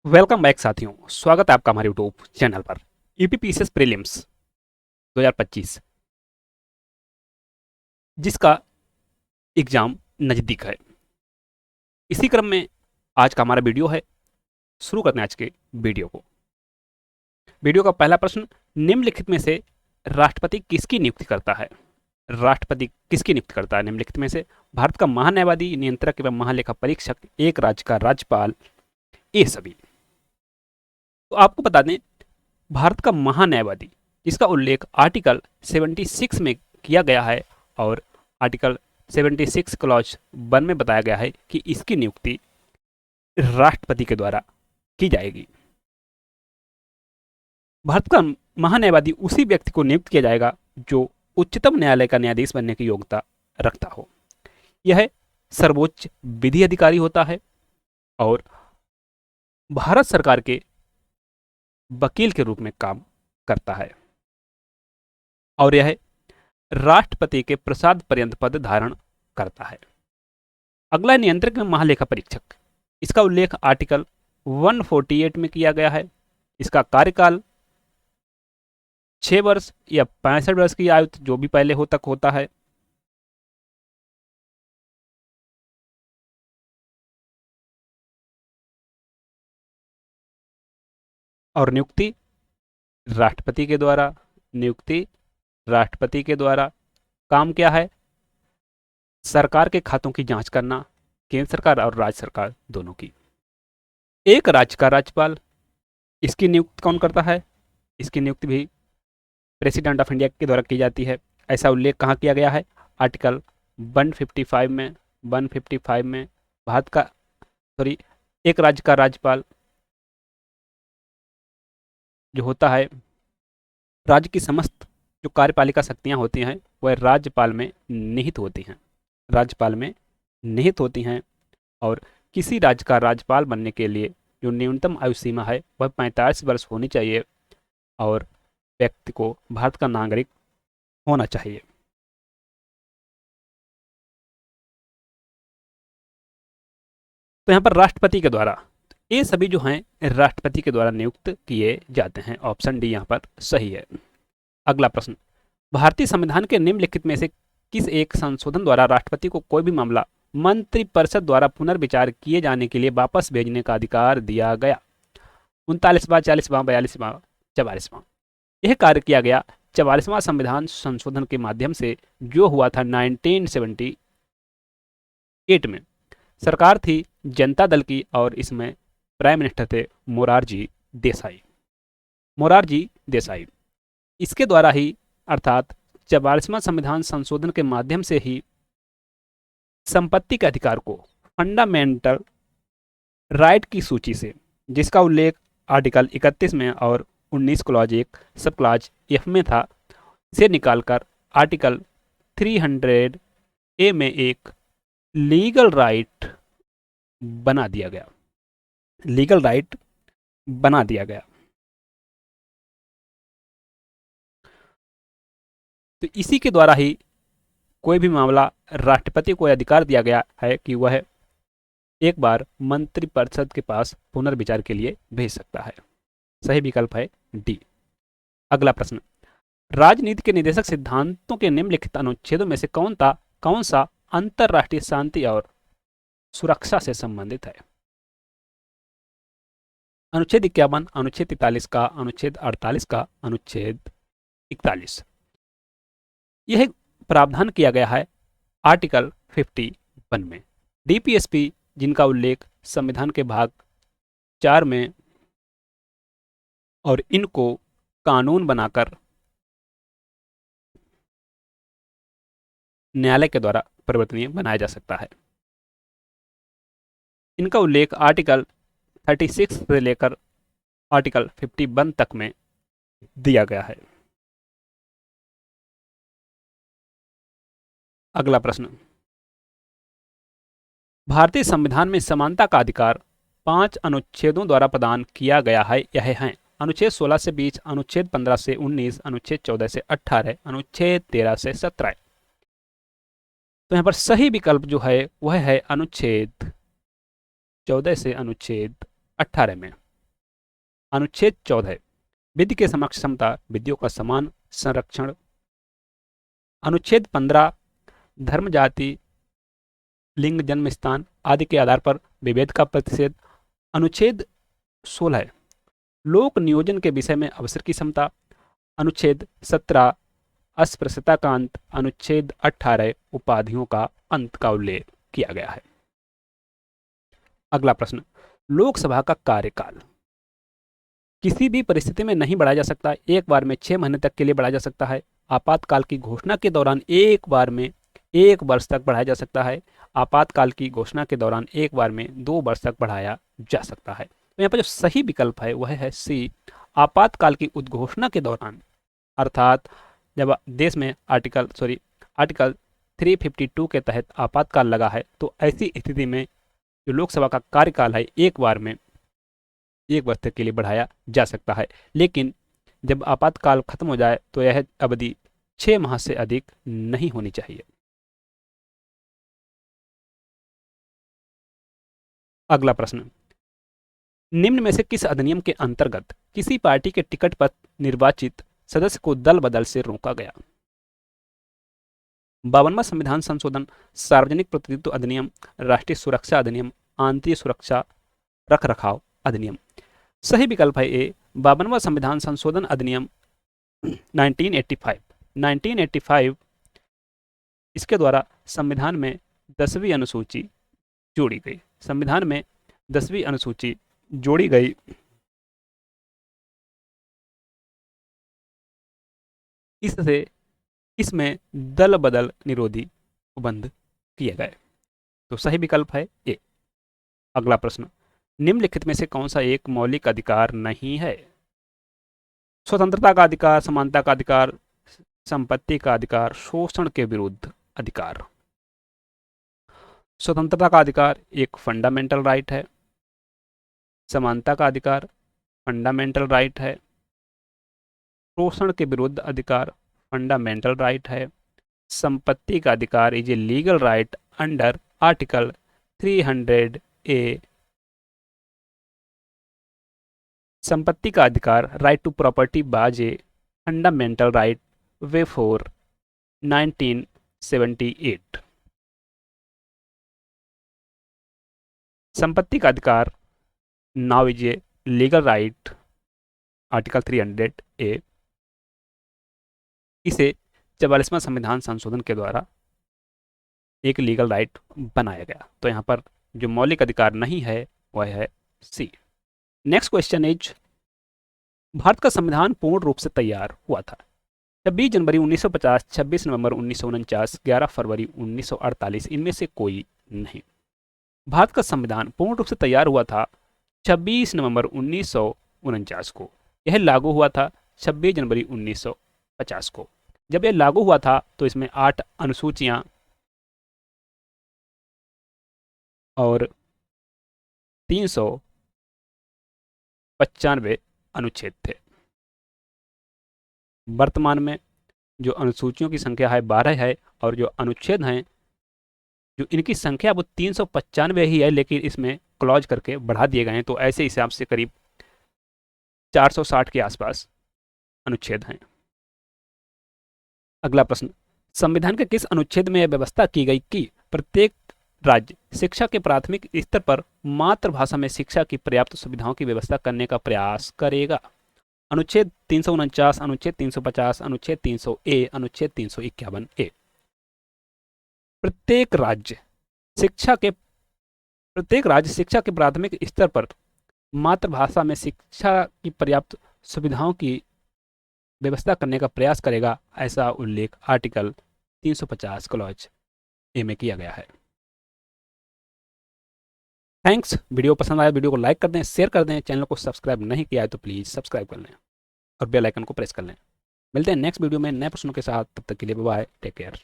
Welcome back साथियों। स्वागत है आपका हमारे यूट्यूब चैनल पर। यूपीपीसीएस प्रीलिम्स 2025 जिसका एग्जाम नज़दीक है, इसी क्रम में आज का हमारा वीडियो है। शुरू करते हैं आज के वीडियो को। वीडियो का पहला प्रश्न, निम्नलिखित में से राष्ट्रपति किसकी नियुक्ति करता है? राष्ट्रपति किसकी नियुक्ति करता है निम्नलिखित में से? भारत का महान्यायवादी, नियंत्रक एवं महालेखा परीक्षक, एक राज्य का राज्यपाल, ये सभी। तो आपको बता दें, भारत का महान्यायवादी जिसका उल्लेख आर्टिकल 76 में किया गया है और आर्टिकल 76 क्लॉज 1 में बताया गया है कि इसकी नियुक्ति राष्ट्रपति के द्वारा की जाएगी। भारत का महान्यायवादी उसी व्यक्ति को नियुक्त किया जाएगा जो उच्चतम न्यायालय का न्यायाधीश बनने की योग्यता रखता हो। यह सर्वोच्च विधि अधिकारी होता है और भारत सरकार के वकील के रूप में काम करता है और यह राष्ट्रपति के प्रसाद पर्यंत पद धारण करता है। अगला नियंत्रक एवं महालेखा परीक्षक, इसका उल्लेख आर्टिकल 148 में किया गया है। इसका कार्यकाल 6 वर्ष या 65 वर्ष की आयु जो भी पहले हो तक होता है। और नियुक्ति राष्ट्रपति के द्वारा। काम क्या है? सरकार के खातों की जांच करना, केंद्र सरकार और राज्य सरकार दोनों की। एक राज्य का राज्यपाल, इसकी नियुक्ति कौन करता है? इसकी नियुक्ति भी प्रेसिडेंट ऑफ इंडिया के द्वारा की जाती है। ऐसा उल्लेख कहाँ किया गया है? आर्टिकल 155 में भारत का एक राज्य का राज्यपाल जो होता है, राज्य की समस्त जो कार्यपालिका शक्तियां होती हैं वह राज्यपाल में निहित होती हैं और किसी राज्य का राज्यपाल बनने के लिए जो न्यूनतम आयु सीमा है वह 45 वर्ष होनी चाहिए और व्यक्ति को भारत का नागरिक होना चाहिए। तो यहाँ पर राष्ट्रपति के द्वारा, ये सभी जो हैं राष्ट्रपति के द्वारा नियुक्त किए जाते हैं। ऑप्शन डी यहाँ पर सही है। अगला प्रश्न, भारतीय संविधान के निम्नलिखित में से किस एक संशोधन द्वारा राष्ट्रपति को कोई भी मामला मंत्रिपरिषद द्वारा पुनर्विचार किए जाने के लिए वापस भेजने का अधिकार दिया गया? 39वां, 40वां, 42वां, 44वां। यह कार्य किया गया 44वां संविधान संशोधन के माध्यम से जो हुआ था 1978 में। सरकार थी जनता दल की और इसमें प्राइम मिनिस्टर थे मोरारजी देसाई। इसके द्वारा ही अर्थात 44वां संविधान संशोधन के माध्यम से ही संपत्ति के अधिकार को फंडामेंटल राइट की सूची से, जिसका उल्लेख आर्टिकल 31 में और 19 क्लॉज 1 सब क्लॉज एफ में था, से निकालकर आर्टिकल 300A में एक लीगल राइट बना दिया गया। तो इसी के द्वारा ही कोई भी मामला राष्ट्रपति को अधिकार दिया गया है कि वह एक बार मंत्रिपरिषद के पास पुनर्विचार के लिए भेज सकता है। सही विकल्प है डी। अगला प्रश्न, राजनीति के निर्देशक सिद्धांतों के निम्नलिखित अनुच्छेदों में से कौन सा अंतरराष्ट्रीय शांति और सुरक्षा से संबंधित है? अनुच्छेद 51, अनुच्छेद 43 का, अनुच्छेद 48 का, अनुच्छेद 41। यह प्रावधान किया गया है आर्टिकल 51 में। डीपीएसपी जिनका उल्लेख संविधान के भाग 4 में और इनको कानून बनाकर न्यायालय के द्वारा परिवर्तनीय बनाया जा सकता है। इनका उल्लेख आर्टिकल 36 से लेकर आर्टिकल 51 तक में दिया गया है। अगला प्रश्न, भारतीय संविधान में समानता का अधिकार 5 अनुच्छेदों द्वारा प्रदान किया गया है। यह है अनुच्छेद 16 से 20, अनुच्छेद 15 से 19, अनुच्छेद 14 से 18, अनुच्छेद 13 से 17। तो यहाँ पर सही विकल्प जो है वह है अनुच्छेद 14 से अनुच्छेद 18 में। अनुच्छेद 14 विधि के समक्ष समता, विधियों का समान संरक्षण। अनुच्छेद 15 धर्म, जाति, लिंग, जन्म स्थान आदि के आधार पर विभेद का प्रतिषेध। अनुच्छेद 16 लोक नियोजन के विषय में अवसर की समता। अनुच्छेद 17 अस्पृश्यता का अंत। अनुच्छेद 18 उपाधियों का अंत का उल्लेख किया गया है। अगला प्रश्न, लोकसभा का कार्यकाल किसी भी परिस्थिति में नहीं बढ़ाया जा सकता, एक बार में 6 महीने तक के लिए बढ़ाया जा सकता है। आपातकाल की घोषणा के दौरान एक बार में 1 वर्ष तक बढ़ाया जा सकता है। आपातकाल की घोषणा के दौरान एक बार में 2 वर्ष तक बढ़ाया जा सकता है। तो यहाँ पर जो सही विकल्प है वह है सी, आपातकाल की उद्घोषणा के दौरान, अर्थात जब देश में आर्टिकल 352 के तहत आपातकाल लगा है तो ऐसी स्थिति में जो लोकसभा का कार्यकाल है एक बार में 1 वर्ष तक के लिए बढ़ाया जा सकता है। लेकिन जब आपातकाल खत्म हो जाए तो यह अवधि 6 माह से अधिक नहीं होनी चाहिए। अगला प्रश्न, निम्न में से किस अधिनियम के अंतर्गत किसी पार्टी के टिकट पर निर्वाचित सदस्य को दल बदल से रोका गया? 52वां संविधान संशोधन, सार्वजनिक प्रतिनिधित्व अधिनियम, राष्ट्रीय सुरक्षा अधिनियम, आंतरिक सुरक्षा रख रखाव अधिनियम। सही विकल्प है ए, 52वां संविधान संशोधन अधिनियम 1985। इसके द्वारा संविधान में 10वीं अनुसूची जोड़ी गई। संविधान में 10वीं अनुसूची जोड़ी गई। इससे इसमें दल बदल निरोधी उपबंध किए गए। तो सही विकल्प है ए। अगला प्रश्न, निम्नलिखित में से कौन सा एक मौलिक अधिकार नहीं है? स्वतंत्रता का अधिकार, समानता का अधिकार, संपत्ति का अधिकार, शोषण के विरुद्ध अधिकार। स्वतंत्रता का अधिकार एक फंडामेंटल राइट है। समानता का अधिकार फंडामेंटल राइट है। शोषण के विरुद्ध अधिकार फंडामेंटल राइट है। संपत्ति का अधिकार is a legal right under article 300A। संपत्ति का अधिकार राइट टू प्रॉपर्टी बाज a fundamental right way for 1978। संपत्ति का अधिकार now is a legal right article 300A। इसे 44वां संविधान संशोधन के द्वारा एक लीगल राइट बनाया गया। तो यहाँ पर जो मौलिक अधिकार नहीं है वह है सी। नेक्स्ट क्वेश्चन इज, भारत का संविधान पूर्ण रूप से तैयार हुआ था 26 जनवरी 1950, 26 नवंबर 1949, 11 फरवरी 1948, इनमें से कोई नहीं। भारत का संविधान पूर्ण रूप से तैयार हुआ था 26 नवंबर 1949 को। यह लागू हुआ था 26 जनवरी 1950 को। जब यह लागू हुआ था तो इसमें 8 अनुसूचियां और 395 अनुच्छेद थे। वर्तमान में जो अनुसूचियों की संख्या है 12 है और जो अनुच्छेद हैं जो इनकी संख्या वो 395 ही है, लेकिन इसमें क्लॉज करके बढ़ा दिए गए हैं। तो ऐसे हिसाब से करीब 460 के आसपास अनुच्छेद हैं। अगला प्रश्न, संविधान के किस अनुच्छेद में यह व्यवस्था की गई कि प्रत्येक राज्य शिक्षा के प्राथमिक स्तर पर मातृभाषा में शिक्षा की पर्याप्त सुविधाओं की व्यवस्था करने का प्रयास करेगा? अनुच्छेद 349, अनुच्छेद 350, अनुच्छेद 300A, अनुच्छेद 351A। प्रत्येक राज्य शिक्षा के प्राथमिक स्तर पर मातृभाषा में शिक्षा की पर्याप्त सुविधाओं की व्यवस्था करने का प्रयास करेगा, ऐसा उल्लेख आर्टिकल 350 क्लॉज ए में किया गया है। थैंक्स। वीडियो पसंद आया वीडियो को लाइक कर दें, शेयर कर दें। चैनल को सब्सक्राइब नहीं किया है तो प्लीज़ सब्सक्राइब कर लें और बेल आइकन को प्रेस कर लें। मिलते हैं नेक्स्ट वीडियो में नए प्रश्नों के साथ। तब तक के लिए बाय, टेक केयर।